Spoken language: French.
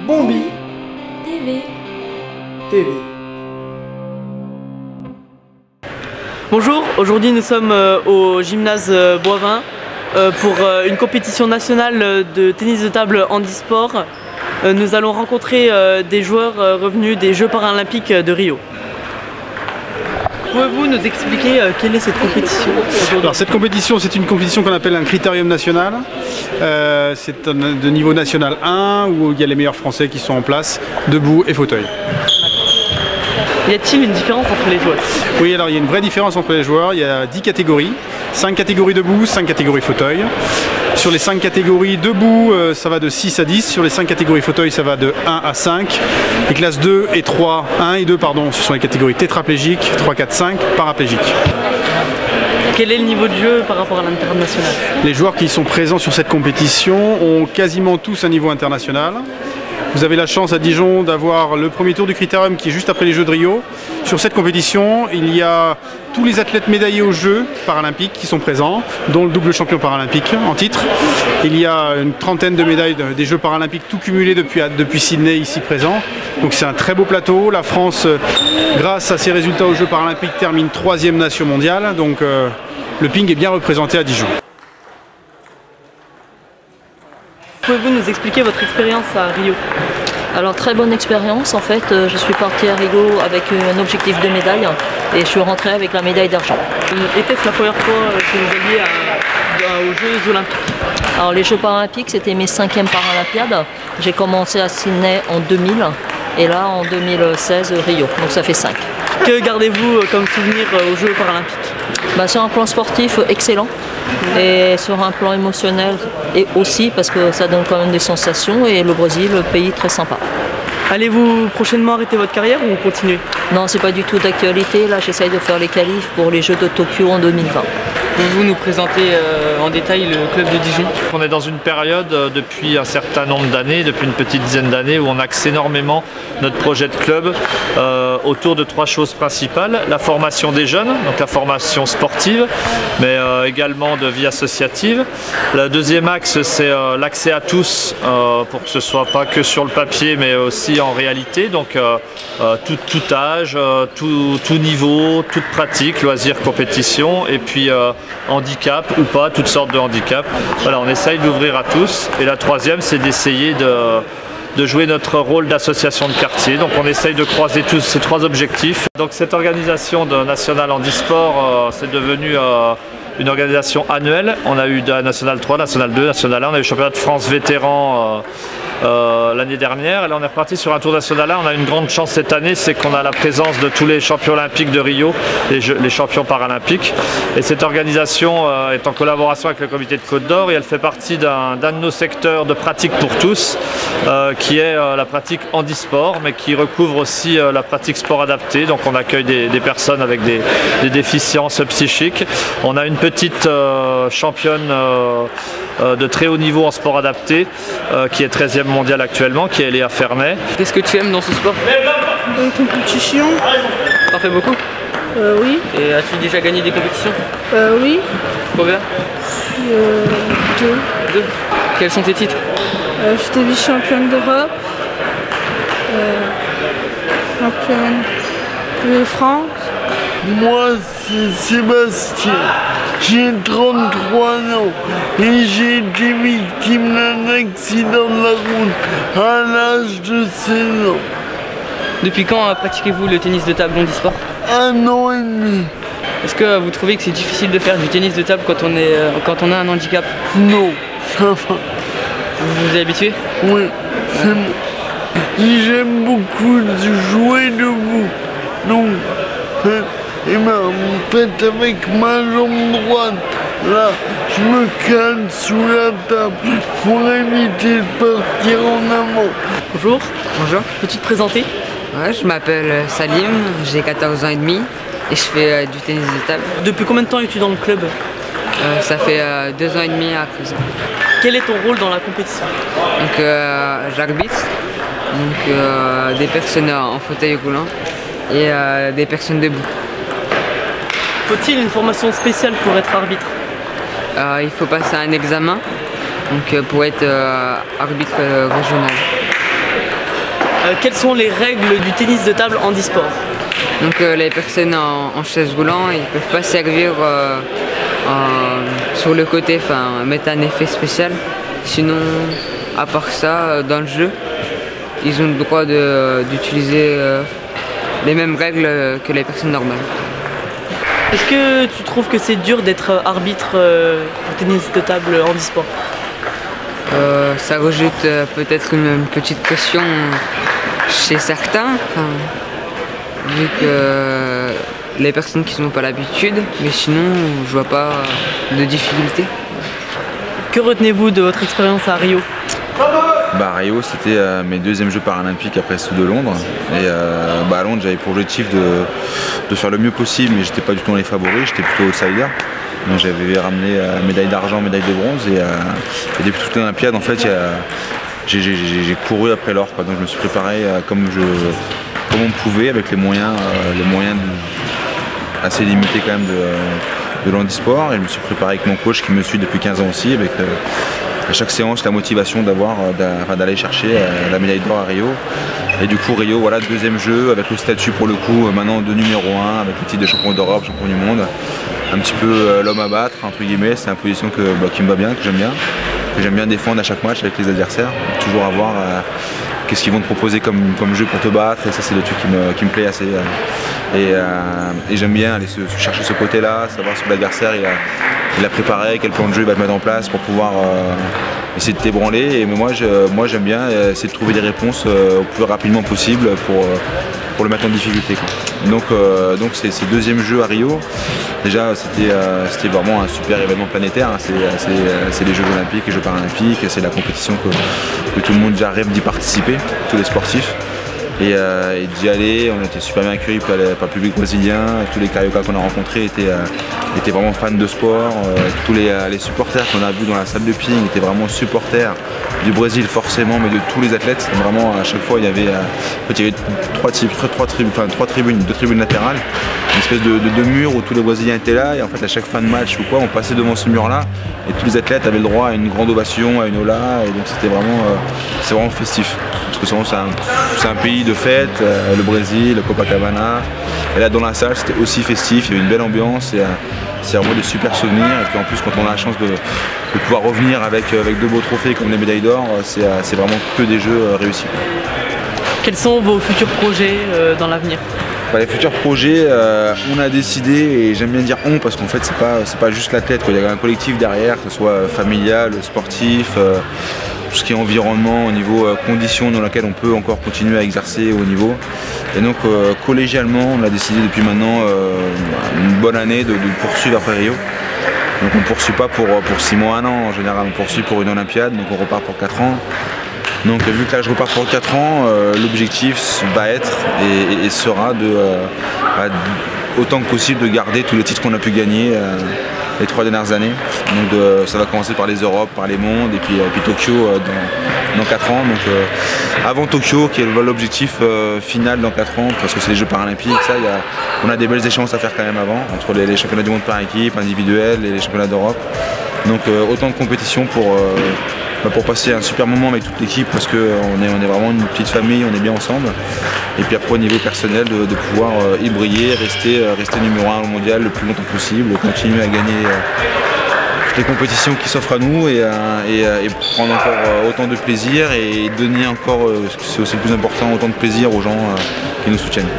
Bombi TV. Bonjour, aujourd'hui nous sommes au gymnase Boivin pour une compétition nationale de tennis de table handisport. Nous allons rencontrer des joueurs revenus des Jeux paralympiques de Rio. Pouvez-vous nous expliquer quelle est cette compétition? Alors cette compétition, c'est une compétition qu'on appelle un critérium national. C'est de niveau national 1 où il y a les meilleurs Français qui sont en place, debout et fauteuil. Y a-t-il une différence entre les joueurs? Oui, alors il y a une vraie différence entre les joueurs. Il y a 10 catégories, 5 catégories debout, 5 catégories fauteuil. Sur les 5 catégories debout, ça va de 6 à 10. Sur les 5 catégories fauteuil, ça va de 1 à 5. Les classes 2 et 3, 1 et 2, pardon, ce sont les catégories tétraplégiques, 3, 4, 5, paraplégiques. Quel est le niveau de jeu par rapport à l'international? Les joueurs qui sont présents sur cette compétition ont quasiment tous un niveau international. Vous avez la chance à Dijon d'avoir le premier tour du critérium qui est juste après les Jeux de Rio. Sur cette compétition, il y a tous les athlètes médaillés aux Jeux paralympiques qui sont présents, dont le double champion paralympique en titre. Il y a une trentaine de médailles des Jeux paralympiques tout cumulés depuis Sydney ici présent. Donc c'est un très beau plateau. La France, grâce à ses résultats aux Jeux paralympiques, termine 3e nation mondiale. Donc le ping est bien représenté à Dijon. Pouvez-vous nous expliquer votre expérience à Rio? Alors très bonne expérience en fait, je suis partie à Rio avec un objectif de médaille et je suis rentrée avec la médaille d'argent. Était-ce la première fois que vous alliez aux Jeux Olympiques? Alors les Jeux Paralympiques c'était mes 5e Paralympiades, j'ai commencé à Sydney en 2000 et là en 2016 Rio, donc ça fait 5. Que gardez-vous comme souvenir aux Jeux Paralympiques? Sur un plan sportif excellent et sur un plan émotionnel et aussi parce que ça donne quand même des sensations et le Brésil, le pays très sympa. Allez-vous prochainement arrêter votre carrière ou continuer? Non, c'est pas du tout d'actualité, là j'essaye de faire les qualifs pour les Jeux de Tokyo en 2020. Pouvez-vous nous présenter en détail le club de Dijon? On est dans une période depuis un certain nombre d'années, depuis une petite dizaine d'années, où on axe énormément notre projet de club autour de 3 choses principales. La formation des jeunes, donc la formation sportive, mais également de vie associative. Le deuxième axe, c'est l'accès à tous, pour que ce soit pas que sur le papier, mais aussi en réalité. Donc tout âge, tout niveau, toute pratique, loisirs, compétition, et puis handicap ou pas, toutes sortes de handicaps. Voilà, on essaye d'ouvrir à tous. Et la troisième, c'est d'essayer de jouer notre rôle d'association de quartier. Donc on essaye de croiser tous ces 3 objectifs. Donc cette organisation de National Handisport, c'est devenu une organisation annuelle. On a eu de la National 3, National 2, National 1, on a eu le championnat de France vétéran l'année dernière, et là on est reparti sur un tour national 1. On a une grande chance cette année, c'est qu'on a la présence de tous les champions olympiques de Rio, les champions paralympiques, et cette organisation est en collaboration avec le comité de Côte d'Or et elle fait partie d'un de nos secteurs de pratique pour tous, qui est la pratique handisport, mais qui recouvre aussi la pratique sport adapté. Donc on accueille des personnes avec des déficiences psychiques. On a une petite championne de très haut niveau en sport adapté, qui est 13e mondiale actuellement, qui est Léa Fernet. Qu'est-ce que tu aimes dans ce sport? Une compétition. T'en fais beaucoup? Oui. Et as-tu déjà gagné des compétitions? Oui. Combien? 2. Quels sont tes titres? J'étais vice-championne d'Europe. Championne de France. Moi, c'est Sébastien, j'ai 33 ans et j'ai été victime d'un accident de la route à l'âge de 16 ans. Depuis quand pratiquez-vous le tennis de table handisport? 1 an et demi. Est-ce que vous trouvez que c'est difficile de faire du tennis de table quand on a un handicap? Non, ça va. Vous vous y habituez? Oui, c'est bon. J'aime beaucoup jouer debout. Donc, et en fait, avec ma jambe droite, là, je me cale sous la table pour éviter de partir en avant. Bonjour. Bonjour. Peux-tu te présenter? Ouais, je m'appelle Salim, j'ai 14 ans et demi et je fais du tennis de table. Depuis combien de temps es-tu dans le club? Ça fait 2 ans et demi à présent. Quel est ton rôle dans la compétition? Donc j'arbitre, donc des personnes en fauteuil roulant et des personnes debout. Faut-il une formation spéciale pour être arbitre? Il faut passer un examen donc, pour être arbitre régional. Quelles sont les règles du tennis de table handisport? Donc les personnes en chaise roulante, ils ne peuvent pas servir sur le côté, enfin mettre un effet spécial. Sinon, à part ça, dans le jeu, ils ont le droit d'utiliser les mêmes règles que les personnes normales. Est-ce que tu trouves que c'est dur d'être arbitre au tennis de table handisport? Ça rajoute peut-être une petite pression chez certains, vu que les personnes qui n'ont pas l'habitude, mais sinon je vois pas de difficulté. Que retenez-vous de votre expérience à Rio? À Rio, c'était mes deuxièmes Jeux paralympiques après ceux de Londres. Et à Londres, j'avais pour objectif de faire le mieux possible, mais j'étais pas du tout dans les favoris, j'étais plutôt outsider. Donc j'avais ramené médaille d'argent, médaille de bronze. Et depuis toute l'Olympiade, en fait, j'ai couru après l'or. Donc je me suis préparé comme on pouvait, avec les moyens assez limités quand même de l'handisport. Et je me suis préparé avec mon coach qui me suit depuis 15 ans aussi, avec à chaque séance la motivation d'aller chercher la médaille d'or à Rio. Et du coup Rio, voilà, deuxième jeu avec le statut pour le coup maintenant de numéro 1, avec le titre de champion d'Europe, champion du monde. Un petit peu l'homme à battre entre guillemets, c'est une position qui me va bien, que j'aime bien défendre à chaque match avec les adversaires. Toujours avoir qu'est-ce qu'ils vont te proposer comme jeu pour te battre, et ça c'est le truc qui me plaît assez. Et j'aime bien aller chercher ce côté-là, savoir ce que l'adversaire il a préparé, quel plan de jeu il va te mettre en place pour pouvoir essayer de t'ébranler. Et moi j'aime bien essayer de trouver des réponses au plus rapidement possible pour le mettre en difficulté, quoi. Donc ces deuxièmes jeux à Rio, déjà c'était vraiment un super événement planétaire, hein. C'est les Jeux olympiques, les Jeux paralympiques, c'est la compétition que tout le monde déjà rêve d'y participer, tous les sportifs. Et d'y aller, on était super bien accueillis par le public brésilien, tous les carioca qu'on a rencontrés étaient vraiment fans de sport, tous les supporters qu'on a vus dans la salle de ping étaient vraiment supporters du Brésil forcément, mais de tous les athlètes. Vraiment à chaque fois il y avait trois tribunes, deux tribunes latérales, une espèce de mur où tous les Brésiliens étaient là, et en fait à chaque fin de match ou quoi, on passait devant ce mur là et tous les athlètes avaient le droit à une grande ovation, à une hola, et donc c'est vraiment festif. Parce que c'est un pays de fête, le Brésil, le Copacabana, et là dans la salle c'était aussi festif, il y avait une belle ambiance, et c'est vraiment des super souvenirs. Et puis en plus quand on a la chance de pouvoir revenir avec de beaux trophées comme les médailles d'or, c'est vraiment que des jeux réussis. Quels sont vos futurs projets dans l'avenir? Les futurs projets, on a décidé, et j'aime bien dire on parce qu'en fait c'est pas juste l'athlète, il y a un collectif derrière, que ce soit familial, sportif, tout ce qui est environnement, au niveau conditions dans lesquelles on peut encore continuer à exercer au niveau. Et donc collégialement, on a décidé depuis maintenant une bonne année de poursuivre après Rio. Donc on ne poursuit pas pour 6 mois, 1 an en général, on poursuit pour une Olympiade, donc on repart pour 4 ans. Donc vu que là je repars pour 4 ans, l'objectif va être et sera autant que possible de garder tous les titres qu'on a pu gagner les 3 dernières années. Donc ça va commencer par les Europes, par les mondes, et puis Tokyo dans 4 ans. Donc avant Tokyo, qui est l'objectif final dans 4 ans, parce que c'est les Jeux paralympiques, on a des belles échéances à faire quand même avant, entre les championnats du monde par équipe, individuels, et les championnats d'Europe. Donc autant de compétitions pour passer un super moment avec toute l'équipe, parce qu'on est vraiment une petite famille, on est bien ensemble. Et puis après au niveau personnel de pouvoir y briller, rester numéro 1 au mondial le plus longtemps possible, continuer à gagner toutes les compétitions qui s'offrent à nous, et prendre encore autant de plaisir et donner encore, c'est aussi le plus important, autant de plaisir aux gens qui nous soutiennent.